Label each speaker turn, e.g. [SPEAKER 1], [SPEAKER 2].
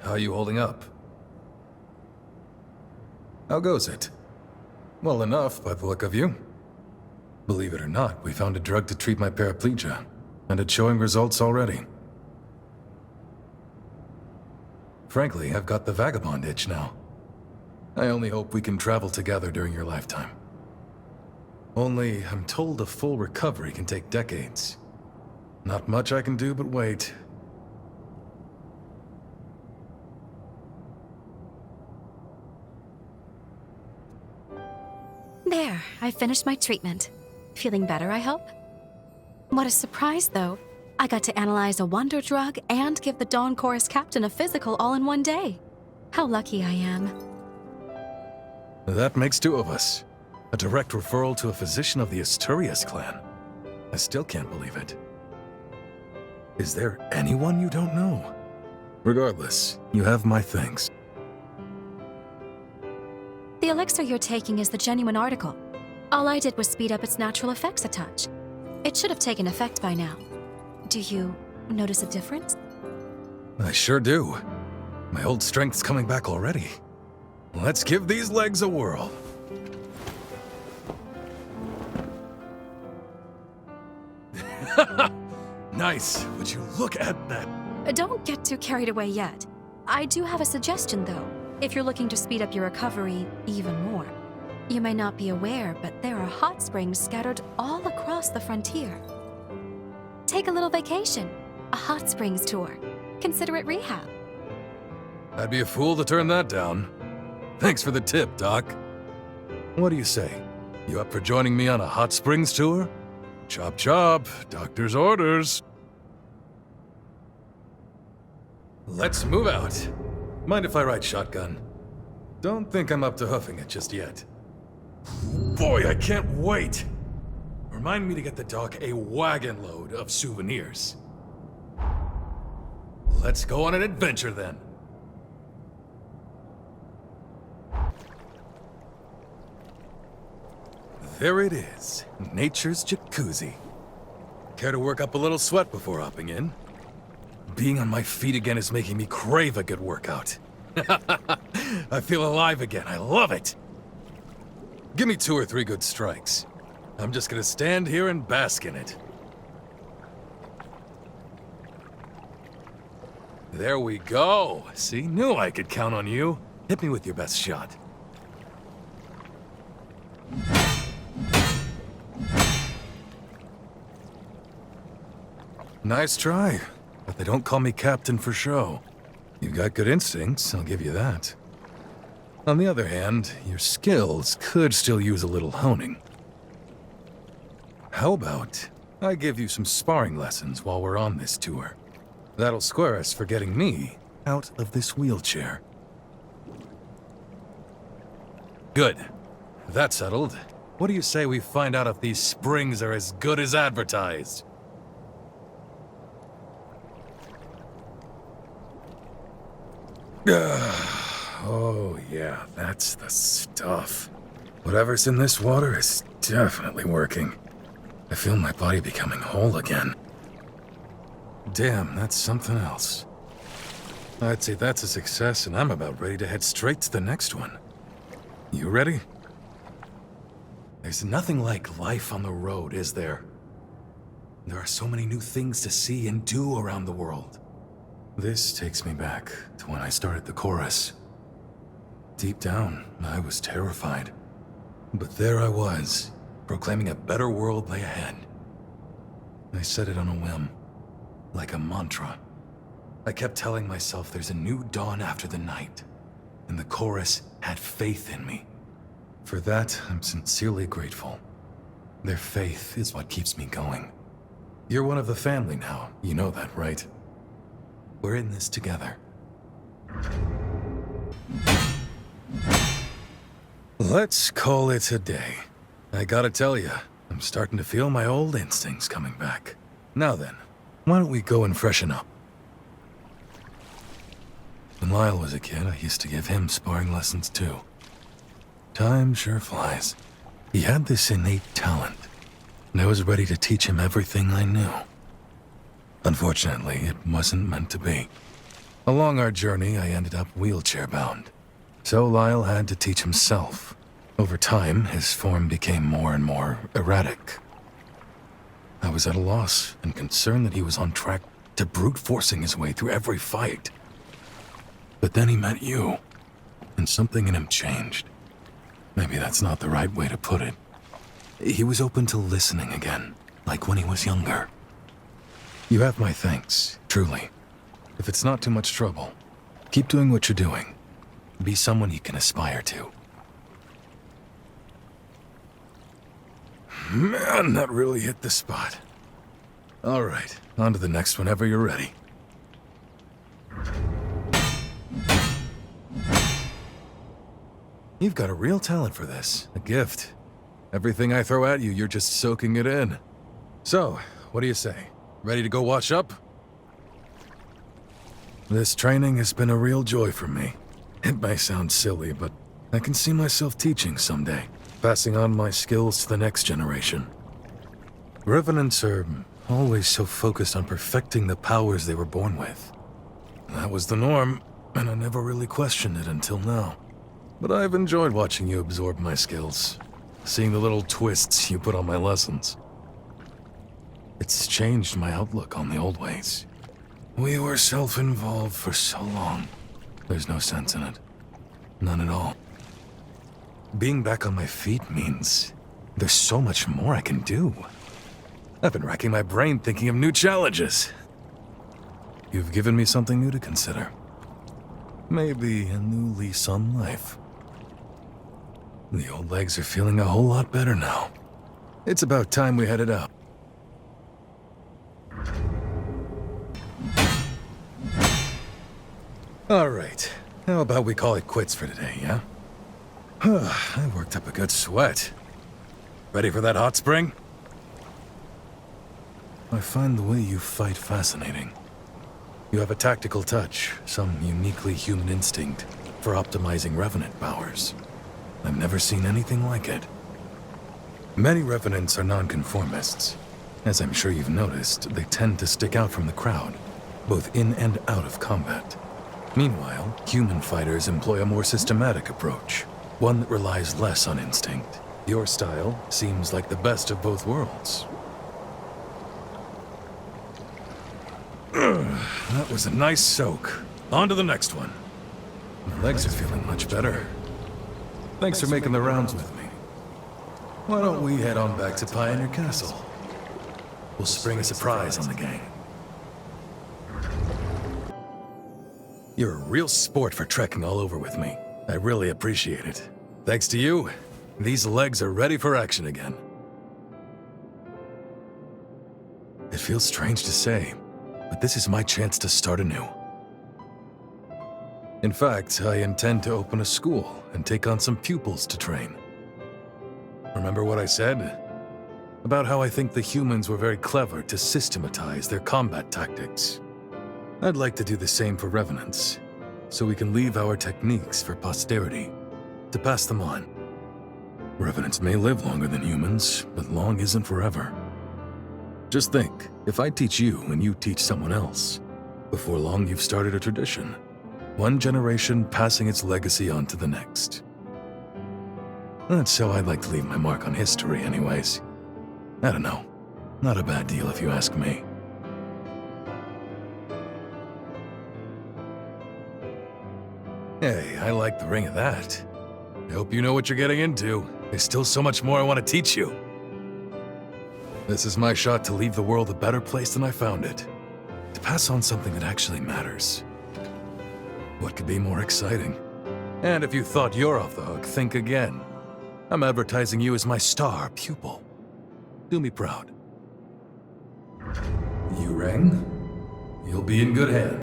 [SPEAKER 1] How are you holding up? How goes it? Well enough, by the look of you. Believe it or not, we found a drug to treat my paraplegia, and it's showing results already. Frankly, I've got the vagabond itch now. I only hope we can travel together during your lifetime. Only, I'm told a full recovery can take decades. Not much I can do but wait.
[SPEAKER 2] There, I finished my treatment. Feeling better, I hope? What a surprise, though. I got to analyze a wonder drug and give the Dawn Chorus captain a physical all in one day. How lucky I am.
[SPEAKER 1] That makes two of us. A direct referral to a physician of the Asturias clan. I still can't believe it. Is there anyone you don't know? Regardless, you have my thanks.
[SPEAKER 2] The elixir you're taking is the genuine article. All I did was speed up its natural effects a touch. It should have taken effect by now. Do you notice a difference?
[SPEAKER 1] I sure do. My old strength's coming back already. Let's give these legs a whirl. Nice. Would you look at that?
[SPEAKER 2] Don't get too carried away yet. I do have a suggestion, though, if you're looking to speed up your recovery even more. You may not be aware, but there are hot springs scattered all across the frontier. Take a little vacation, a hot springs tour. Consider it rehab.
[SPEAKER 1] I'd be a fool to turn that down. Thanks for the tip, Doc. What do you say? You up for joining me on a hot springs tour? Chop chop, doctor's orders. Let's move out. Mind if I ride shotgun? Don't think I'm up to hoofing it just yet. Boy, I can't wait! Remind me to get the doc a wagon load of souvenirs. Let's go on an adventure then. There it is, nature's jacuzzi. Care to work up a little sweat before hopping in? Being on my feet again is making me crave a good workout. I feel alive again, I love it! Give me 2 or 3 good strikes. I'm just gonna stand here and bask in it. There we go! See, knew I could count on you. Hit me with your best shot. Nice try, but they don't call me captain for show. You've got good instincts, I'll give you that. On the other hand, your skills could still use a little honing. How about I give you some sparring lessons while we're on this tour? That'll square us for getting me out of this wheelchair. Good. That's settled. What do you say we find out if these springs are as good as advertised? Oh yeah, that's the stuff. Whatever's in this water is definitely working. I feel my body becoming whole again. Damn, that's something else. I'd say that's a success, and I'm about ready to head straight to the next one. You ready? There's nothing like life on the road, is there? There are so many new things to see and do around the world. This takes me back to when I started the chorus. Deep down, I was terrified. But there I was, proclaiming a better world lay ahead. I said it on a whim, like a mantra. I kept telling myself there's a new dawn after the night, and the chorus had faith in me. For that, I'm sincerely grateful. Their faith is what keeps me going. You're one of the family now, you know that, right? We're in this together. Let's call it a day. I gotta tell you, I'm starting to feel my old instincts coming back. Now then, why don't we go and freshen up? When Lyle was a kid, I used to give him sparring lessons too. Time sure flies. He had this innate talent, and I was ready to teach him everything I knew. Unfortunately, it wasn't meant to be. Along our journey, I ended up wheelchair-bound. So Lyle had to teach himself. Over time, his form became more and more erratic. I was at a loss and concerned that he was on track to brute forcing his way through every fight. But then he met you, and something in him changed. Maybe that's not the right way to put it. He was open to listening again, like when he was younger. You have my thanks, truly. If it's not too much trouble, keep doing what you're doing. Be someone you can aspire to. Man, that really hit the spot. All right, on to the next whenever you're ready. You've got a real talent for this, a gift. Everything I throw at you, you're just soaking it in. So, what do you say? Ready to go wash up? This training has been a real joy for me. It may sound silly, but I can see myself teaching someday, passing on my skills to the next generation. Revenants are always so focused on perfecting the powers they were born with. That was the norm, and I never really questioned it until now. But I've enjoyed watching you absorb my skills, seeing the little twists you put on my lessons. It's changed my outlook on the old ways. We were self-involved for so long. There's no sense in it. None at all. Being back on my feet means there's so much more I can do. I've been racking my brain thinking of new challenges. You've given me something new to consider. Maybe a new lease on life. The old legs are feeling a whole lot better now. It's about time we headed out. All right, how about we call it quits for today, yeah? I worked up a good sweat. Ready for that hot spring? I find the way you fight fascinating. You have a tactical touch, some uniquely human instinct for optimizing Revenant powers. I've never seen anything like it. Many Revenants are nonconformists. As I'm sure you've noticed, they tend to stick out from the crowd, both in and out of combat. Meanwhile, human fighters employ a more systematic approach, one that relies less on instinct. Your style seems like the best of both worlds. That was a nice soak. On to the next one. My legs are feeling much better. Thanks for making the rounds with me. Why don't we head on back to Pioneer Castle? We'll spring a surprise on the gang. You're a real sport for trekking all over with me. I really appreciate it. Thanks to you, these legs are ready for action again. It feels strange to say, but this is my chance to start anew. In fact, I intend to open a school and take on some pupils to train. Remember what I said? About how I think the humans were very clever to systematize their combat tactics. I'd like to do the same for Revenants, so we can leave our techniques for posterity, to pass them on. Revenants may live longer than humans, but long isn't forever. Just think, if I teach you and you teach someone else, before long you've started a tradition. One generation passing its legacy on to the next. That's how I'd like to leave my mark on history anyways. I don't know. Not a bad deal if you ask me. Hey, I like the ring of that. I hope you know what you're getting into. There's still so much more I want to teach you. This is my shot to leave the world a better place than I found it. To pass on something that actually matters. What could be more exciting? And if you thought you're off the hook, think again. I'm advertising you as my star pupil. Do me proud. You rang? You'll be in good hands.